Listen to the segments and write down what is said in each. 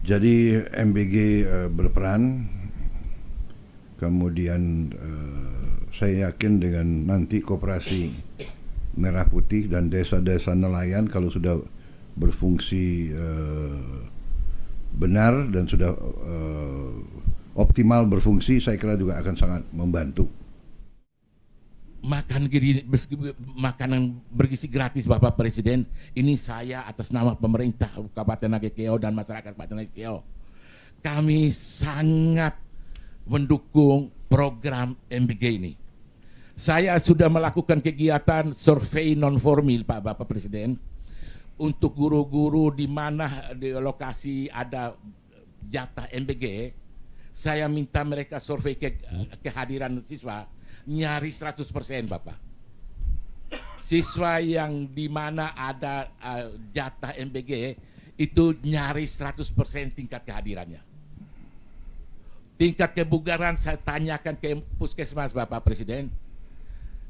Jadi MBG berperan, kemudian saya yakin dengan nanti koperasi Merah Putih dan desa-desa nelayan kalau sudah berfungsi benar dan sudah optimal berfungsi, saya kira juga akan sangat membantu. Makanan bergizi gratis Bapak Presiden, ini saya atas nama pemerintah Kabupaten Nagekeo dan masyarakat Kabupaten Nagekeo, kami sangat mendukung program MBG ini. Saya sudah melakukan kegiatan survei non formal Pak Bapak Presiden untuk guru-guru di mana di lokasi ada jatah MBG. Saya minta mereka survei kehadiran siswa, nyaris 100% Bapak. Siswa yang di mana ada jatah MBG itu nyaris 100% tingkat kehadirannya. Tingkat kebugaran saya tanyakan ke puskesmas Bapak Presiden,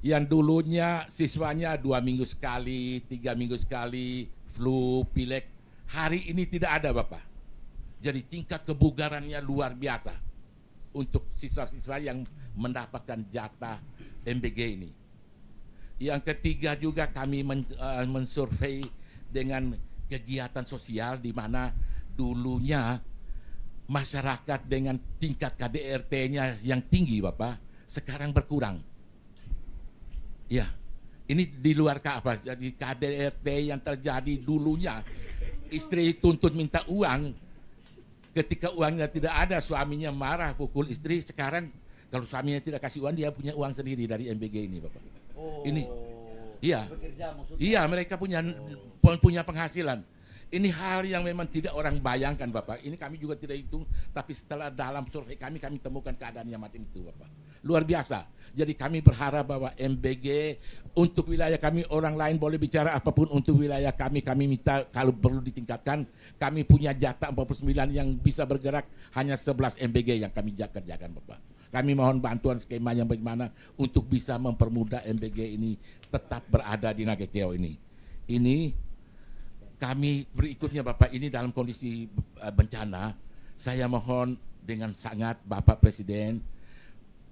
yang dulunya siswanya 2 minggu sekali, 3 minggu sekali, flu, pilek, hari ini tidak ada Bapak. Jadi tingkat kebugarannya luar biasa untuk siswa-siswa yang mendapatkan jatah MBG ini. Yang ketiga juga kami mensurvei dengan kegiatan sosial di mana dulunya masyarakat dengan tingkat KDRT-nya yang tinggi Bapak, sekarang berkurang. Ya, ini di luar apa? Jadi KDRT yang terjadi dulunya istri tuntut minta uang, ketika uangnya tidak ada suaminya marah pukul istri. Sekarang kalau suaminya tidak kasih uang, dia punya uang sendiri dari MBG ini Bapak. Ini, iya, iya mereka punya penghasilan. Ini hal yang memang tidak orang bayangkan Bapak. Ini kami juga tidak hitung, tapi setelah dalam survei kami temukan keadaan yang macam itu Bapak. Luar biasa. Jadi kami berharap bahwa MBG untuk wilayah kami, orang lain boleh bicara apapun, untuk wilayah kami minta kalau perlu ditingkatkan. Kami punya jatah 49 yang bisa bergerak, hanya 11 MBG yang kami kerjakan Bapak. Kami mohon bantuan skema yang bagaimana untuk bisa mempermudah MBG ini tetap berada di Nagekeo ini. Ini kami berikutnya Bapak, ini dalam kondisi bencana, saya mohon dengan sangat Bapak Presiden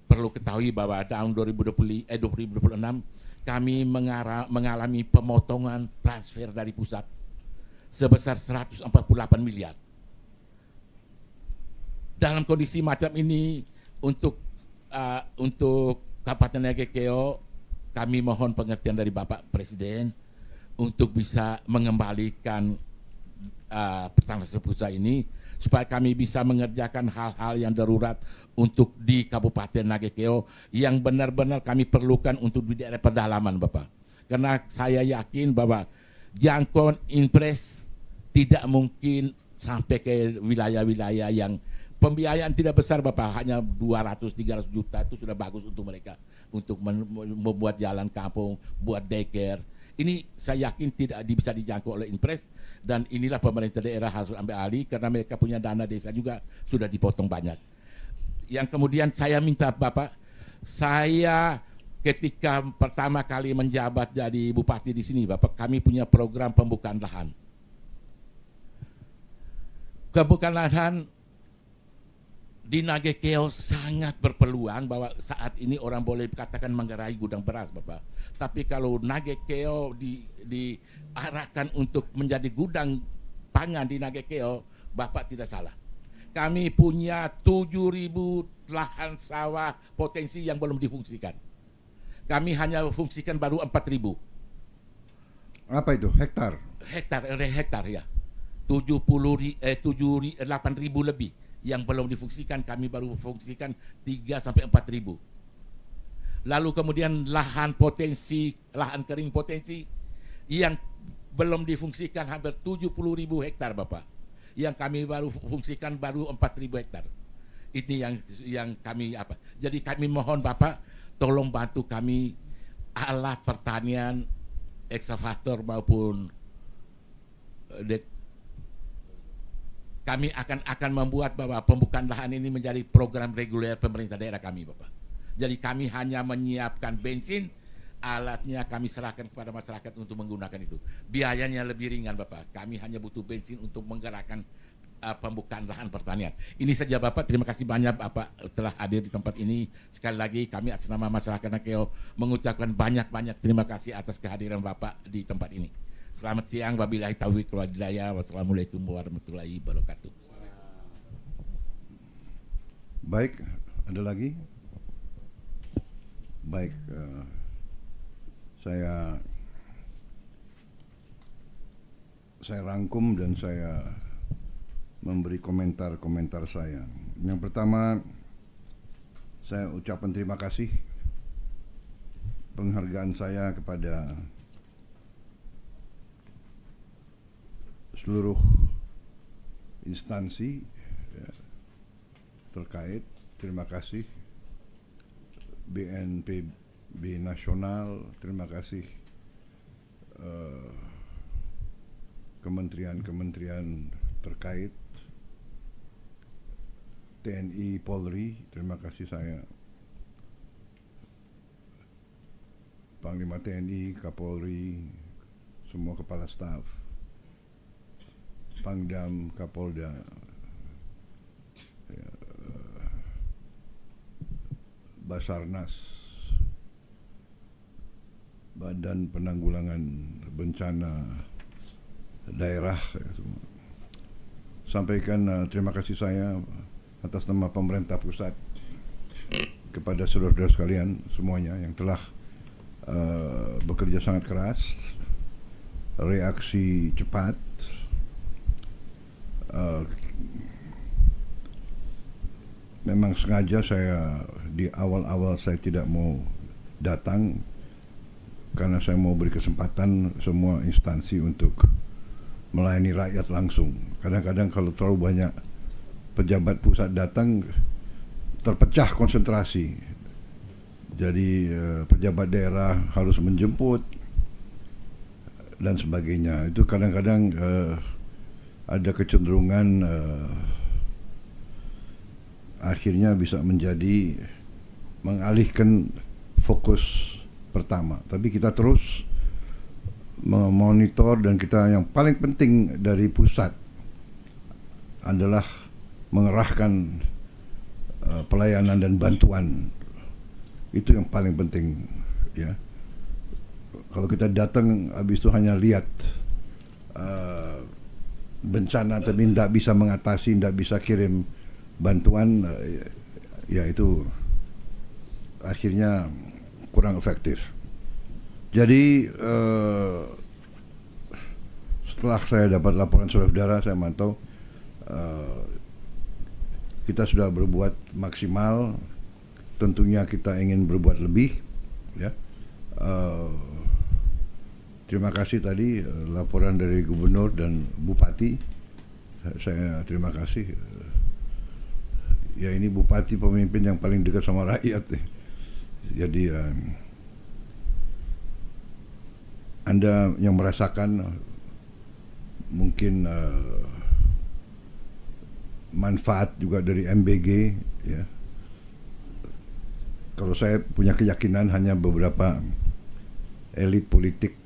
perlu ketahui bahwa tahun 2026 kami mengalami pemotongan transfer dari pusat sebesar 148 miliar. Dalam kondisi macam ini untuk Kabupaten Nagekeo, kami mohon pengertian dari Bapak Presiden untuk bisa mengembalikan transfer pusat ini supaya kami bisa mengerjakan hal-hal yang darurat untuk di Kabupaten Nagekeo yang benar-benar kami perlukan untuk di daerah pedalaman Bapak. Karena saya yakin bahwa jangkauan impres tidak mungkin sampai ke wilayah-wilayah yang pembiayaan tidak besar Bapak, hanya 200-300 juta itu sudah bagus untuk mereka untuk membuat jalan kampung, buat daycare. Ini saya yakin tidak bisa dijangkau oleh impres, dan inilah pemerintah daerah harus ambil alih karena mereka punya dana desa juga sudah dipotong banyak. Yang kemudian saya minta Bapak, saya ketika pertama kali menjabat jadi bupati di sini Bapak, kami punya program pembukaan lahan. Pembukaan lahan di Nagekeo sangat berpeluang bahwa saat ini orang boleh katakan menggerai gudang beras Bapak. Tapi kalau Nagekeo diarahkan untuk menjadi gudang pangan di Nagekeo, Bapak tidak salah. Kami punya 7.000 lahan sawah potensi yang belum difungsikan. Kami hanya fungsikan baru 4.000. Apa itu? Hektar? Hektar ya. 8.000 lebih yang belum difungsikan, kami baru fungsikan 3-4 ribu. Lalu kemudian lahan kering potensi yang belum difungsikan hampir 70.000 hektar Bapak. Yang kami baru fungsikan baru 4.000 hektar. Ini yang kami apa. Jadi kami mohon Bapak tolong bantu kami alat pertanian, ekskavator maupun kami akan membuat bahwa pembukaan lahan ini menjadi program reguler pemerintah daerah kami Bapak. Jadi kami hanya menyiapkan bensin, alatnya kami serahkan kepada masyarakat untuk menggunakan itu. Biayanya lebih ringan Bapak. Kami hanya butuh bensin untuk menggerakkan pembukaan lahan pertanian. Ini saja Bapak, terima kasih banyak Bapak telah hadir di tempat ini. Sekali lagi kami atas nama masyarakat Nakeo mengucapkan banyak-banyak terima kasih atas kehadiran Bapak di tempat ini. Selamat siang, wabillahi taufiq wal hidayah. Wassalamualaikum warahmatullahi wabarakatuh. Baik, ada lagi? Baik, saya rangkum dan saya memberi komentar-komentar saya. Yang pertama, saya ucapkan terima kasih penghargaan saya kepada seluruh instansi ya, terkait. Terima kasih BNPB Nasional, terima kasih kementerian-kementerian terkait, TNI, Polri, terima kasih saya, Panglima TNI, Kapolri, semua kepala staf, Pangdam, Kapolda, ya, Basarnas, Badan Penanggulangan Bencana Daerah, ya, semua. Sampaikan terima kasih saya atas nama pemerintah pusat kepada saudara-saudara sekalian semuanya yang telah bekerja sangat keras, reaksi cepat, memang sengaja saya di awal-awal saya tidak mau datang karena saya mau beri kesempatan semua instansi untuk melayani rakyat langsung. Kadang-kadang kalau terlalu banyak pejabat pusat datang terpecah konsentrasi. Jadi pejabat daerah harus menjemput dan sebagainya. Itu kadang-kadang ada kecenderungan akhirnya bisa menjadi mengalihkan fokus pertama. Tapi kita terus memonitor dan kita yang paling penting dari pusat adalah mengerahkan pelayanan dan bantuan. Itu yang paling penting ya. Kalau kita datang habis itu hanya lihat bencana tapi tidak bisa mengatasi, tidak bisa kirim bantuan, ya itu akhirnya kurang efektif. Jadi setelah saya dapat laporan saudara-saudara, saya mantau kita sudah berbuat maksimal. Tentunya kita ingin berbuat lebih, ya. Terima kasih tadi laporan dari Gubernur dan Bupati. Saya terima kasih. Ya ini Bupati pemimpin yang paling dekat sama rakyat. Jadi Anda yang merasakan mungkin manfaat juga dari MBG, ya. Kalau saya punya keyakinan hanya beberapa elit politik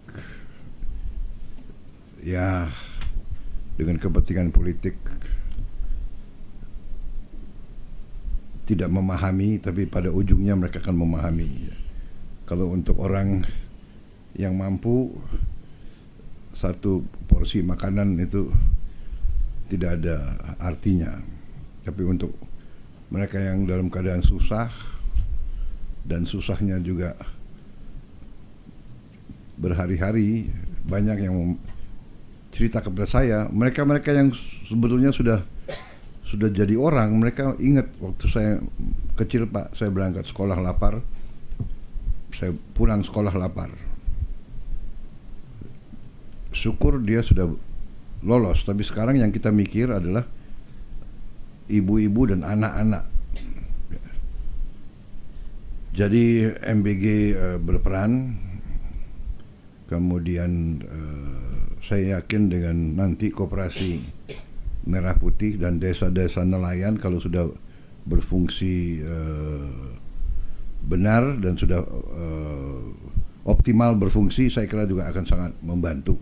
ya dengan kepentingan politik tidak memahami, tapi pada ujungnya mereka akan memahami. Kalau untuk orang yang mampu, satu porsi makanan itu tidak ada artinya. Tapi untuk mereka yang dalam keadaan susah dan susahnya juga berhari-hari, banyak yang cerita kepada saya, mereka yang sebetulnya sudah jadi orang, mereka ingat waktu saya kecil Pak, saya berangkat sekolah lapar, saya pulang sekolah lapar. Syukur dia sudah lolos, tapi sekarang yang kita mikir adalah ibu-ibu dan anak-anak. Jadi MBG berperan, kemudian saya yakin dengan nanti Koperasi Merah Putih dan desa-desa nelayan kalau sudah berfungsi benar dan sudah optimal berfungsi, saya kira juga akan sangat membantu.